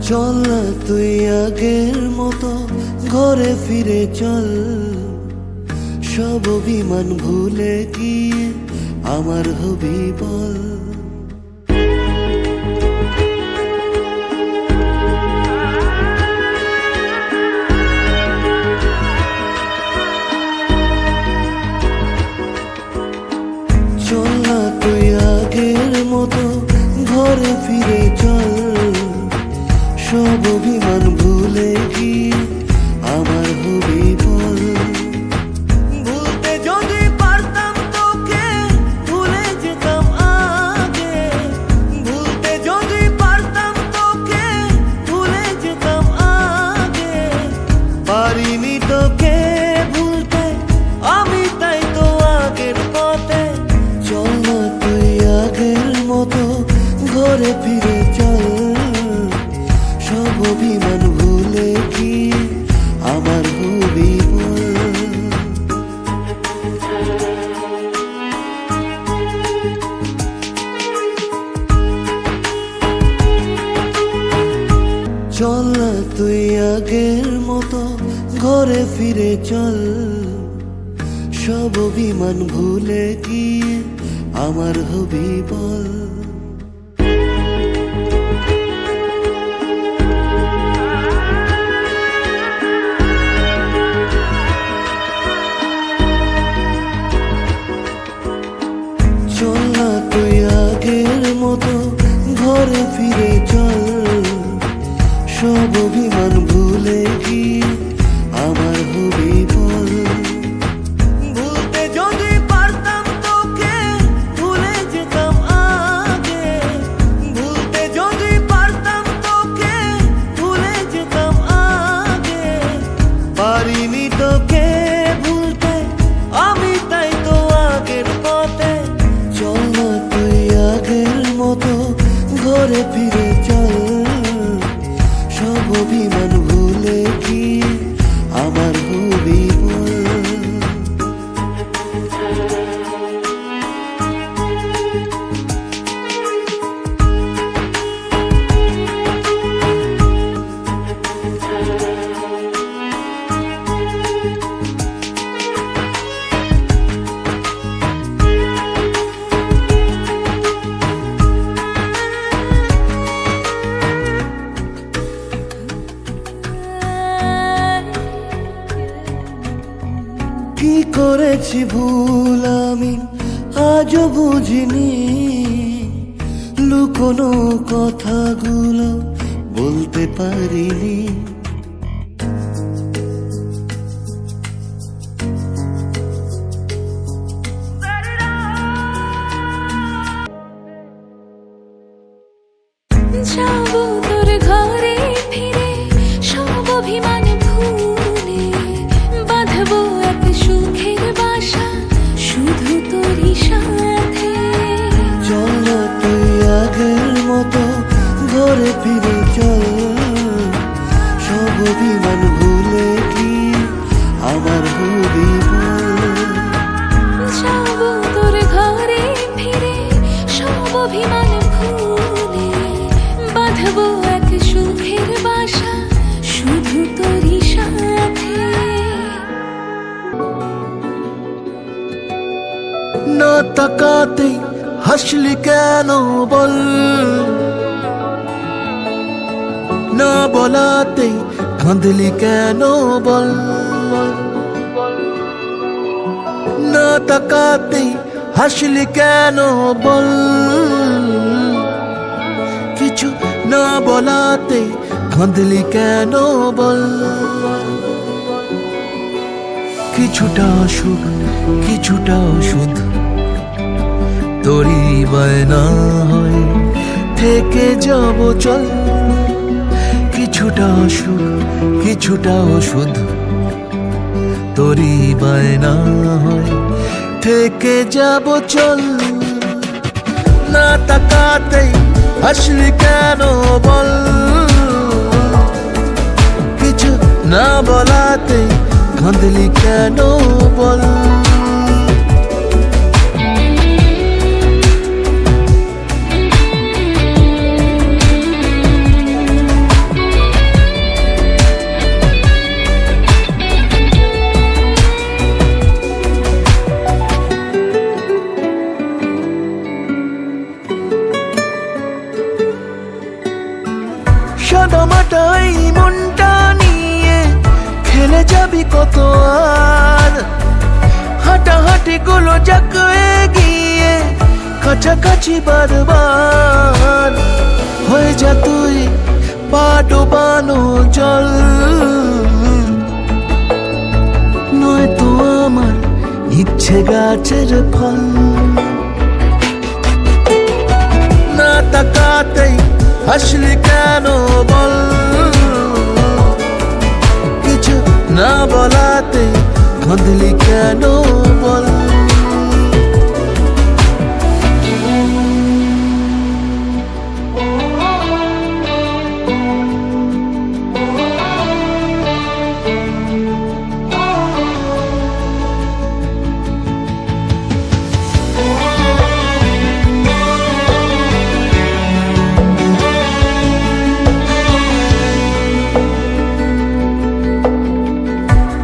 চল না তুই আগের মতো ঘরে ফিরে চল, সব অভিমান ভুলে গিয়ে আমার হবি বল। চল না তুই আগের মতো ঘরে ফিরে চল, সব অভিমান ভুলে গিয়ে আমার হবি বল। ভুলতে যদি পারতাম তোকে ভুলে যেতাম আগে, ভুলতে যদি পারতাম তোকে ভুলে যেতাম আগে, পারিনি তোকে ভুলতে আমি তাই তো আগের পথে। চল না তুই আগের মতো ঘরে ফিরে চল, সব অভিমান ভুলে গিয়ে আমার হবি বল। চল না তুই আগের মতো ঘরে ফিরে চল, সব অভিমান ভুলে গিয়ে আমার হবি বল। চল না তুই আগের মতো ঘরে ফিরে চল, সব অভিমান ভুলে গিয়ে আমার হবি বল। ভুলতে যদি পারতাম তোকে ভুলে যেতাম আগে, ভুলতে যদি পারতাম তোকে ভুলে যেতাম আগে, পারিনি তোকে ভুলতে আমি তাই তো আগের পথে। চল না তুই আগের মতো ঘরে ফিরে চল, সব অভিমান ভুলে গিয়ে আমার হবি বল। কি করেছি ভুল আমি আজও বুঝিনি, লুকোনো কথাগুলো বলতে পারিনি। যাবো তোর ঘরে ফিরে সব অভিমান ভুলে, বাঁধবো এক সুখের বাসা শুধু তোরই সাথে। চল না তুই আগের মতো ঘরে ফিরে চল, সব অভিমান ভুলে গিয়ে আমার হবি বল। যাবো তোর ঘরে ফিরে সব অভিমান ভুলে, বাঁধবো এক সুখের বাসা শুধু তোরই সাথে। না তাকাতে হাসলি কেন বল, না বলাতে কাঁদলি কেন বল, না তাকাতে হাসলি কেন বল, কিছু না বলাতে কাঁদলি কেন বল। কিছুটা সুখ কিছুটা ওষুধ তোরই বায়না হয় থেকে যাব চল, কিছুটা সুখ কিছুটা ওষুধ তোরই বায়না হয় থেকে যাব চল। না তাকাতেই হাসলি কেন বল, কিছু না বলাতেই কাঁদলি কেন বল। সাদামাটাই মনটা নিয়ে খেলে যাবি কত আর, হাঁটাহাঁটি গুলো যাক এগিয়ে কাছাকাছি বারবার, হয়ে যা তুই পা ডোবানো জল, নয়তো আমার ইচ্ছে গাছের ফল। না তাকাতেই হাসলি কেন বল, কিছু না বলাতে কাঁদলি কেন বল।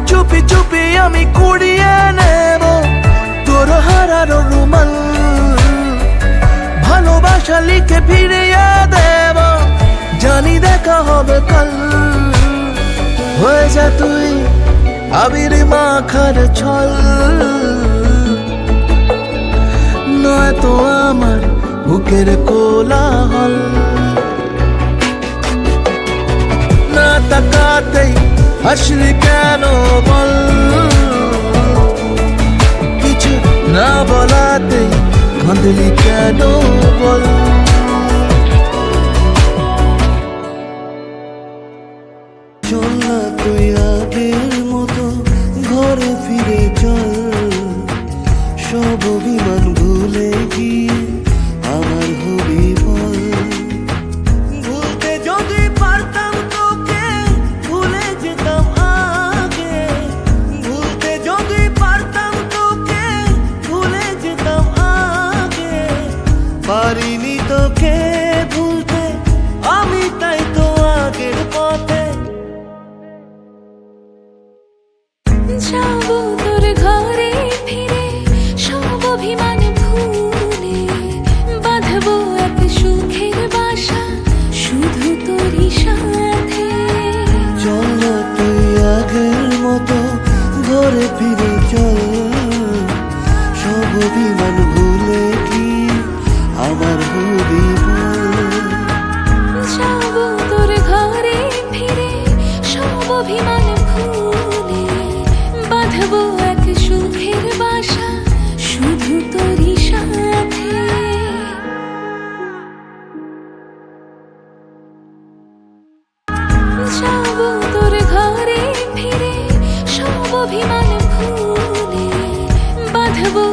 চুপি চুপি আমি কুড়িয়ে নেব তোর হারানো রুমাল, ভালোবাসা লিখে ফিরিয়ে দেব, জানি দেখা হবে কাল। হয়ে যা তুই আবির মাখার ছল, নয়তো আমার বুকের কোলাহল। না তাকাতেই হাসলি কেন বল, কিছু না বলাতে কাঁদলি কেন বল। চল না তুই আগের মতো ঘরে ফিরে চল, সব অভিমান ভুলে গিয়ে আমার হবি বল। ভুলতে যদি পারতাম তোকে ভুলে যেতাম আগে, ভুলতে যদি পারতাম তোকে ভুলে যেতাম আগে, পারিনি তোকে ভুলতে আমি, তাই তো আগের পথে যাবো তোর ঘরে ফিরে, সব অভিমান ভুলে বাঁধবো এক সুখের বাসা শুধু তোরই সাথে। চল না তুই আগের মতো ঘরে ফিরে চল, সব অভিমান ভুলে কি আমার হবি বল। যাবো তোর ঘরে ফিরে, সব অভিমান ভুলে বাঁধবো এক সুখের বাসা শুধু তোরই সাথে। যাবো তোর ঘরে ফিরে, সব অভিমান ভুলে বাঁধবো